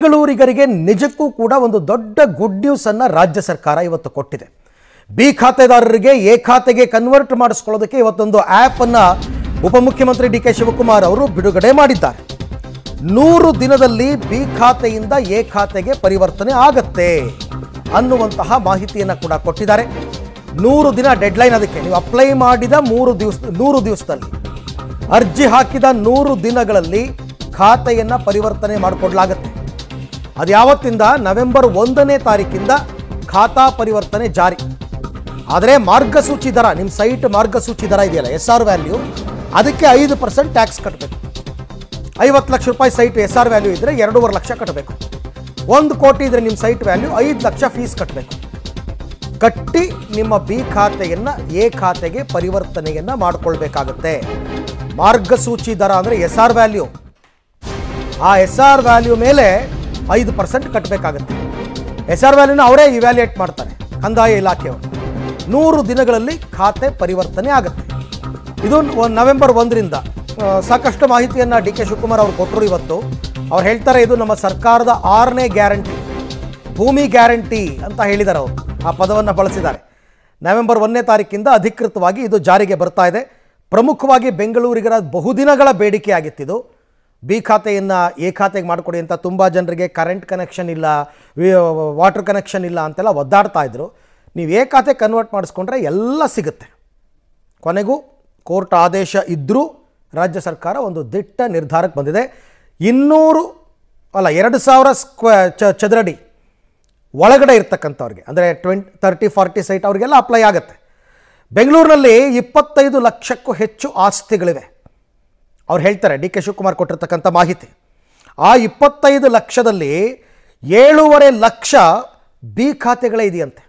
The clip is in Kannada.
ಬೆಂಗಳೂರಿಗರಿಗೆ ನಿಜಕ್ಕೂ ಕೂಡ ಒಂದು ದೊಡ್ಡ ಗುಡ್ ನ್ಯೂಸ್ ಅನ್ನು ರಾಜ್ಯ ಸರ್ಕಾರ ಇವತ್ತು ಕೊಟ್ಟಿದೆ. ಬಿ ಖಾತೆದಾರರಿಗೆ ಎ ಖಾತೆಗೆ ಕನ್ವರ್ಟ್ ಮಾಡಿಸಿಕೊಳ್ಳೋದಕ್ಕೆ ಇವತ್ತೊಂದು ಆ್ಯಪ್ ಅನ್ನು ಉಪಮುಖ್ಯಮಂತ್ರಿ ಡಿ ಕೆ ಶಿವಕುಮಾರ್ ಅವರು ಬಿಡುಗಡೆ ಮಾಡಿದ್ದಾರೆ. 100 ದಿನದಲ್ಲಿ ಬಿ ಖಾತೆಯಿಂದ ಎ ಖಾತೆಗೆ ಪರಿವರ್ತನೆ ಆಗತ್ತೆ ಅನ್ನುವಂತಹ ಮಾಹಿತಿಯನ್ನು ಕೂಡ ಕೊಟ್ಟಿದ್ದಾರೆ. 100 ದಿನ ಡೆಡ್ಲೈನ್. ಅದಕ್ಕೆ ನೀವು ಅಪ್ಲೈ ಮಾಡಿದ 100 ದಿವಸದಲ್ಲಿ, ಅರ್ಜಿ ಹಾಕಿದ 100 ದಿನಗಳಲ್ಲಿ ಖಾತೆಯನ್ನು ಪರಿವರ್ತನೆ ಮಾಡಿಕೊಡ್ಲಾಗತ್ತೆ. ಅದು ಯಾವತ್ತಿಂದ? ನವೆಂಬರ್ 1ನೇ ತಾರೀಕಿಂದ ಖಾತಾ ಪರಿವರ್ತನೆ ಜಾರಿ. ಆದರೆ ಮಾರ್ಗಸೂಚಿ ದರ, ನಿಮ್ಮ ಸೈಟ್ ಮಾರ್ಗಸೂಚಿ ದರ ಇದೆಯಲ್ಲ, SR ವ್ಯಾಲ್ಯೂ, ಅದಕ್ಕೆ 5% ಟ್ಯಾಕ್ಸ್ ಕಟ್ಟಬೇಕು. 50 ಲಕ್ಷ ರೂಪಾಯಿ ಸೈಟ್ SR ವ್ಯಾಲ್ಯೂ ಇದ್ದರೆ 2.5 ಲಕ್ಷ ಕಟ್ಟಬೇಕು. 1 ಕೋಟಿ ಇದ್ದರೆ ನಿಮ್ಮ ಸೈಟ್ ವ್ಯಾಲ್ಯೂ 5 ಲಕ್ಷ ಫೀಸ್ ಕಟ್ಟಬೇಕು. ಕಟ್ಟಿ ನಿಮ್ಮ ಬಿ ಖಾತೆಯನ್ನು ಎ ಖಾತೆಗೆ ಪರಿವರ್ತನೆಯನ್ನು ಮಾಡಿಕೊಳ್ಬೇಕಾಗತ್ತೆ. ಮಾರ್ಗಸೂಚಿ ದರ ಅಂದರೆ SR ವ್ಯಾಲ್ಯೂ, ಆ SR ವ್ಯಾಲ್ಯೂ ಮೇಲೆ 5% ಕಟ್ಟಬೇಕಾಗತ್ತೆ. SR ವ್ಯಾಲ್ಯೂನ ಅವರೇ ಇವ್ಯಾಲ್ಯೂಯೇಟ್ ಮಾಡ್ತಾರೆ, ಕಂದಾಯ ಇಲಾಖೆಯವರು. 100 ದಿನಗಳಲ್ಲಿ ಖಾತೆ ಪರಿವರ್ತನೆ ಆಗುತ್ತೆ. ಇದು ನವೆಂಬರ್ 1ರಿಂದ. ಸಾಕಷ್ಟು ಮಾಹಿತಿಯನ್ನು ಡಿ ಕೆ ಶಿವಕುಮಾರ್ ಅವರು ಕೊಟ್ಟರು ಇವತ್ತು. ಅವ್ರು ಹೇಳ್ತಾರೆ, ಇದು ನಮ್ಮ ಸರ್ಕಾರದ 6ನೇ ಗ್ಯಾರಂಟಿ, ಭೂಮಿ ಗ್ಯಾರಂಟಿ ಅಂತ ಹೇಳಿದ್ದಾರೆ. ಅವರು ಆ ಪದವನ್ನು ಬಳಸಿದ್ದಾರೆ. ನವೆಂಬರ್ 1ನೇ ತಾರೀಕಿಂದ ಅಧಿಕೃತವಾಗಿ ಇದು ಜಾರಿಗೆ ಬರ್ತಾ ಇದೆ. ಪ್ರಮುಖವಾಗಿ ಬೆಂಗಳೂರಿಗರ ಬಹುದಿನಗಳ ಬೇಡಿಕೆ ಆಗಿತ್ತಿದು. ಬಿ ಖಾತೆಯನ್ನು ಎ ಖಾತೆಗೆ ಮಾಡಿಕೊಡಿ ಅಂತ ತುಂಬ ಜನರಿಗೆ ಕರೆಂಟ್ ಕನೆಕ್ಷನ್ ಇಲ್ಲ, ವಾಟರ್ ಕನೆಕ್ಷನ್ ಇಲ್ಲ ಅಂತೆಲ್ಲ ಒದ್ದಾಡ್ತಾ ಇದ್ರು. ನೀವು ಎ ಖಾತೆ ಕನ್ವರ್ಟ್ ಮಾಡಿಸ್ಕೊಂಡ್ರೆ ಎಲ್ಲ ಸಿಗುತ್ತೆ. ಕೊನೆಗೂ ಕೋರ್ಟ್ ಆದೇಶ ಇದ್ದರೂ ರಾಜ್ಯ ಸರ್ಕಾರ ಒಂದು ದಿಟ್ಟ ನಿರ್ಧಾರಕ್ಕೆ ಬಂದಿದೆ. 2000 ಚದರಡಿ ಒಳಗಡೆ ಇರ್ತಕ್ಕಂಥವ್ರಿಗೆ, ಅಂದರೆ 30-40 ಸೈಟ್ ಅವರಿಗೆಲ್ಲ ಅಪ್ಲೈ ಆಗುತ್ತೆ. ಬೆಂಗಳೂರಿನಲ್ಲಿ 25 ಲಕ್ಷಕ್ಕೂ ಹೆಚ್ಚು ಆಸ್ತಿಗಳಿವೆ. ಅವ್ರು ಹೇಳ್ತಾರೆ, ಡಿ ಕೆ ಶಿವಕುಮಾರ್ ಕೊಟ್ಟಿರ್ತಕ್ಕಂಥ ಮಾಹಿತಿ. ಆ 25 ಲಕ್ಷದಲ್ಲಿ 7.5 ಲಕ್ಷ ಬಿ ಖಾತೆಗಳೇ ಇದೆಯಂತೆ.